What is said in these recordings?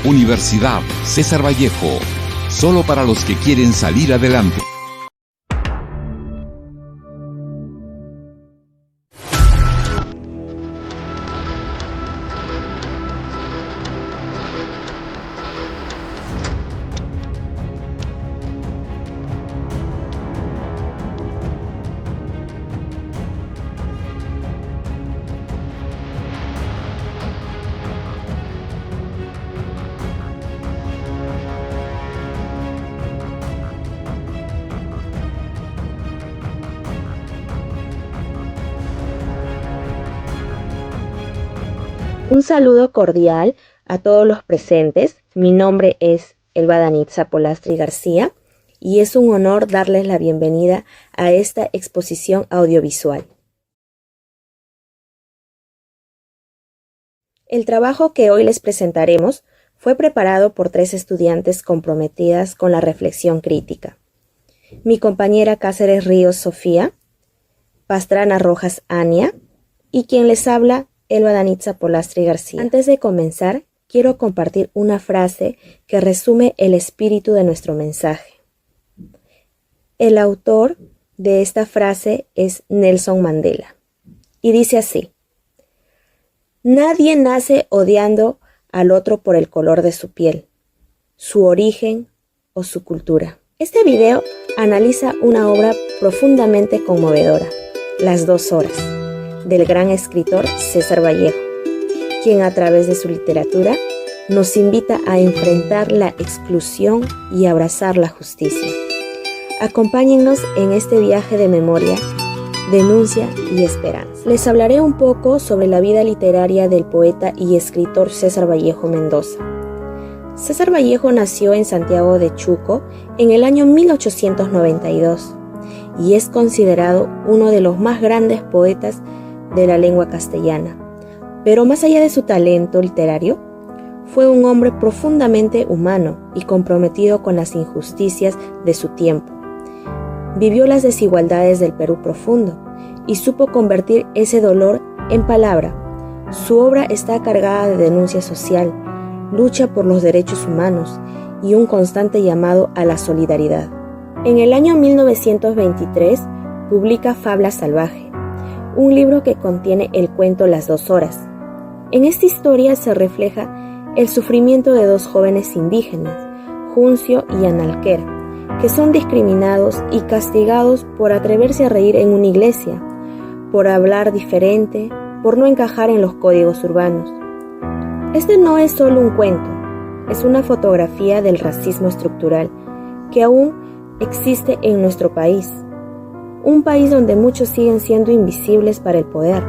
Universidad César Vallejo, solo para los que quieren salir adelante. Un saludo cordial a todos los presentes. Mi nombre es Elba Danitza Polastri García y es un honor darles la bienvenida a esta exposición audiovisual. El trabajo que hoy les presentaremos fue preparado por 3 estudiantes comprometidas con la reflexión crítica. Mi compañera Cáceres Ríos Sofía, Pastrana Rojas Ania y quien les habla Elba Danitza Polastri García. Antes de comenzar, quiero compartir una frase que resume el espíritu de nuestro mensaje. El autor de esta frase es Nelson Mandela y dice así: nadie nace odiando al otro por el color de su piel, su origen o su cultura. Este video analiza una obra profundamente conmovedora, Las 2 horas, del gran escritor César Vallejo, quien a través de su literatura nos invita a enfrentar la exclusión y abrazar la justicia. Acompáñennos en este viaje de memoria, denuncia y esperanza. Les hablaré un poco sobre la vida literaria del poeta y escritor César Vallejo Mendoza. César Vallejo nació en Santiago de Chuco en el año 1892 y es considerado uno de los más grandes poetas de la lengua castellana, pero más allá de su talento literario, fue un hombre profundamente humano y comprometido con las injusticias de su tiempo. Vivió las desigualdades del Perú profundo y supo convertir ese dolor en palabra. Su obra está cargada de denuncia social, lucha por los derechos humanos y un constante llamado a la solidaridad. En el año 1923 publica Fabla Salvaje, un libro que contiene el cuento Las 2 horas. En esta historia se refleja el sufrimiento de 2 jóvenes indígenas, Juncio y Analquer, que son discriminados y castigados por atreverse a reír en una iglesia, por hablar diferente, por no encajar en los códigos urbanos. Este no es solo un cuento, es una fotografía del racismo estructural que aún existe en nuestro país. Un país donde muchos siguen siendo invisibles para el poder,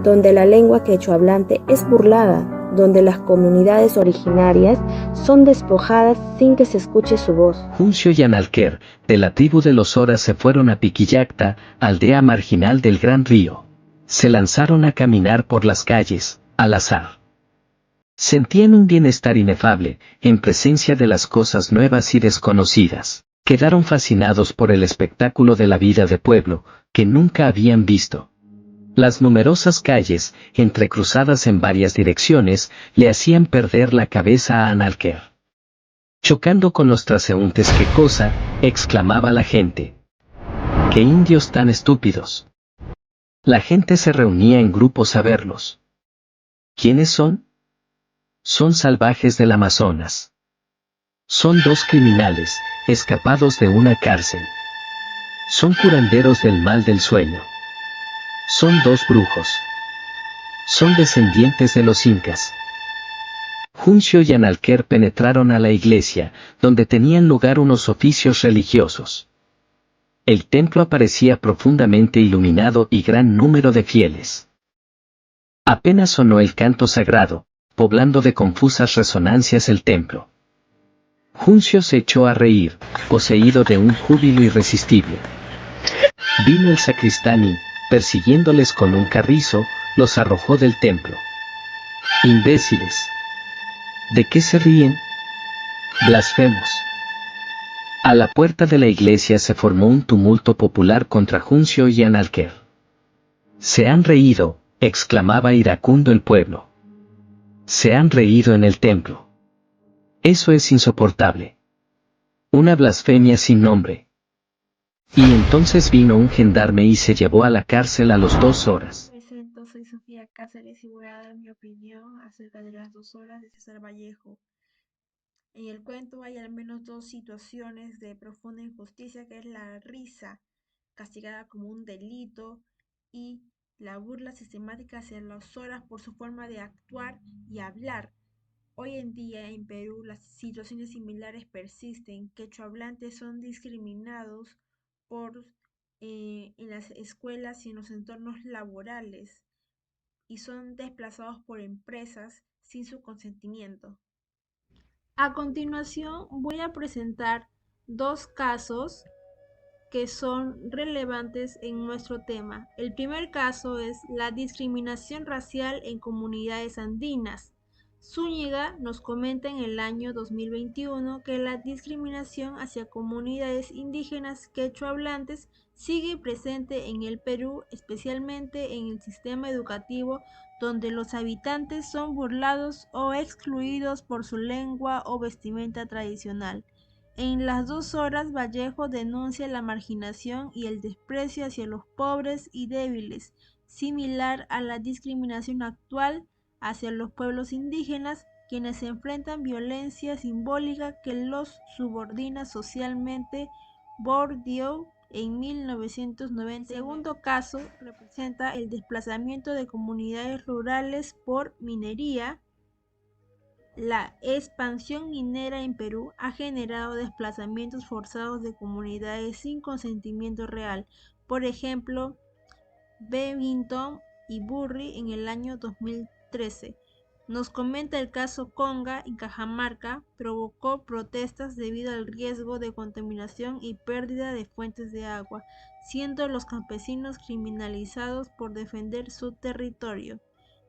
donde la lengua quechohablante es burlada, donde las comunidades originarias son despojadas sin que se escuche su voz. Juncio y Analquer, de la tribu de los Horas, se fueron a Piquillacta, aldea marginal del Gran Río. Se lanzaron a caminar por las calles, al azar. Sentían un bienestar inefable, en presencia de las cosas nuevas y desconocidas. Quedaron fascinados por el espectáculo de la vida de pueblo, que nunca habían visto. Las numerosas calles, entrecruzadas en varias direcciones, le hacían perder la cabeza a Analquer. Chocando con los transeúntes, ¿qué cosa?, exclamaba la gente. ¡Qué indios tan estúpidos! La gente se reunía en grupos a verlos. ¿Quiénes son? Son salvajes del Amazonas. Son 2 criminales, escapados de una cárcel. Son curanderos del mal del sueño. Son 2 brujos. Son descendientes de los incas. Juncio y Analquer penetraron a la iglesia, donde tenían lugar unos oficios religiosos. El templo aparecía profundamente iluminado y gran número de fieles. Apenas sonó el canto sagrado, poblando de confusas resonancias el templo. Juncio se echó a reír, poseído de un júbilo irresistible. Vino el sacristán y, persiguiéndoles con un carrizo, los arrojó del templo. ¡Imbéciles! ¿De qué se ríen? ¡Blasfemos! A la puerta de la iglesia se formó un tumulto popular contra Juncio y Analquer. «Se han reído», exclamaba iracundo el pueblo. «Se han reído en el templo. Eso es insoportable. Una blasfemia sin nombre. Y entonces vino un gendarme y se llevó a la cárcel a los 2 horas. Presento, soy Sofía Cáceres y voy a dar mi opinión acerca de las 2 horas de César Vallejo. En el cuento hay al menos dos situaciones de profunda injusticia, que es la risa, castigada como un delito, y la burla sistemática hacia las horas por su forma de actuar y hablar. Hoy en día en Perú las situaciones similares persisten. Quechohablantes son discriminados en las escuelas y en los entornos laborales y son desplazados por empresas sin su consentimiento. A continuación voy a presentar dos casos que son relevantes en nuestro tema. El primer caso es la discriminación racial en comunidades andinas. Zúñiga nos comenta en el año 2021 que la discriminación hacia comunidades indígenas quechohablantes sigue presente en el Perú, especialmente en el sistema educativo, donde los habitantes son burlados o excluidos por su lengua o vestimenta tradicional. En las 2 horas, Vallejo denuncia la marginación y el desprecio hacia los pobres y débiles, similar a la discriminación actual hacia los pueblos indígenas, quienes enfrentan violencia simbólica que los subordina socialmente. Bourdieu en 1990. El segundo caso representa el desplazamiento de comunidades rurales por minería. La expansión minera en Perú ha generado desplazamientos forzados de comunidades sin consentimiento real. Por ejemplo, Bevington y Burri en el año 2013. Nos comenta el caso Conga en Cajamarca, provocó protestas debido al riesgo de contaminación y pérdida de fuentes de agua, siendo los campesinos criminalizados por defender su territorio.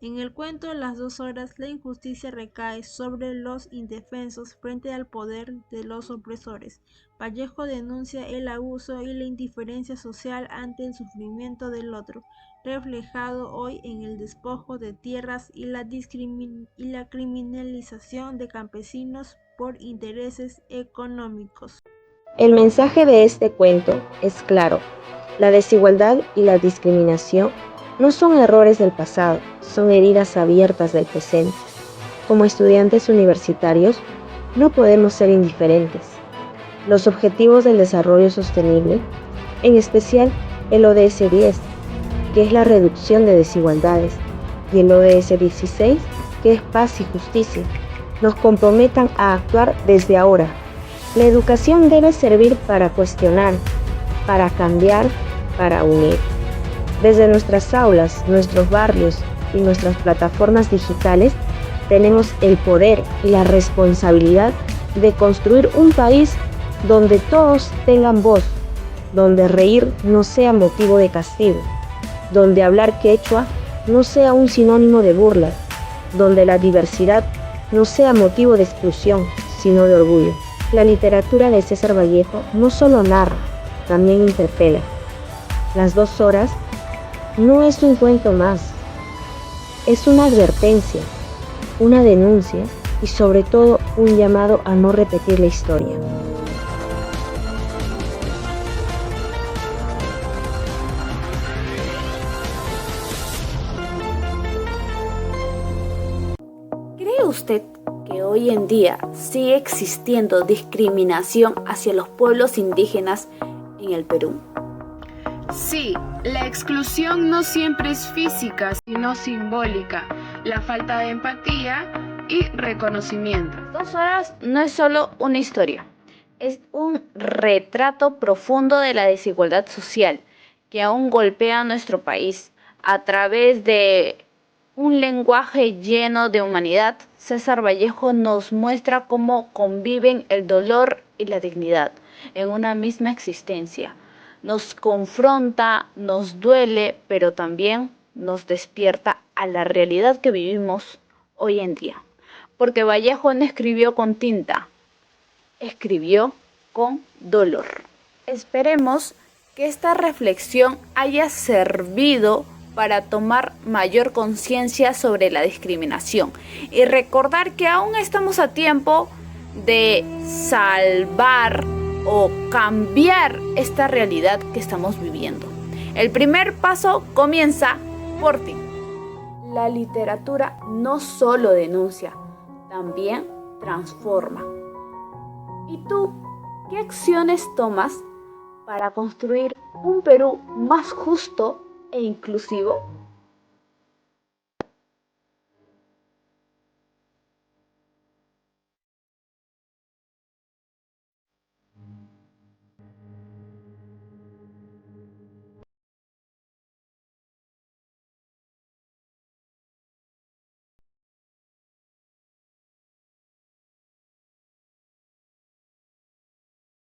En el cuento Las 2 horas, la injusticia recae sobre los indefensos frente al poder de los opresores. Vallejo denuncia el abuso y la indiferencia social ante el sufrimiento del otro, reflejado hoy en el despojo de tierras y la criminalización de campesinos por intereses económicos. El mensaje de este cuento es claro. La desigualdad y la discriminación no son errores del pasado, son heridas abiertas del presente. Como estudiantes universitarios, no podemos ser indiferentes. Los Objetivos del Desarrollo Sostenible, en especial el ODS 10, que es la reducción de desigualdades, y el ODS 16, que es paz y justicia, nos comprometan a actuar desde ahora. La educación debe servir para cuestionar, para cambiar, para unir. Desde nuestras aulas, nuestros barrios y nuestras plataformas digitales, tenemos el poder y la responsabilidad de construir un país donde todos tengan voz, donde reír no sea motivo de castigo, donde hablar quechua no sea un sinónimo de burla, donde la diversidad no sea motivo de exclusión, sino de orgullo. La literatura de César Vallejo no solo narra, también interpela. Las 2 horas no es un cuento más, es una advertencia, una denuncia y sobre todo un llamado a no repetir la historia. ¿Cree usted que hoy en día sigue existiendo discriminación hacia los pueblos indígenas en el Perú? Sí, la exclusión no siempre es física, sino simbólica, la falta de empatía y reconocimiento. 2 horas no es solo una historia, es un retrato profundo de la desigualdad social que aún golpea a nuestro país. A través de un lenguaje lleno de humanidad, César Vallejo nos muestra cómo conviven el dolor y la dignidad en una misma existencia. Nos confronta, nos duele, pero también nos despierta a la realidad que vivimos hoy en día. Porque Vallejo no escribió con tinta, escribió con dolor. Esperemos que esta reflexión haya servido para tomar mayor conciencia sobre la discriminación y recordar que aún estamos a tiempo de salvar o cambiar esta realidad que estamos viviendo. El primer paso comienza por ti. La literatura no solo denuncia, también transforma. ¿Y tú qué acciones tomas para construir un Perú más justo e inclusivo?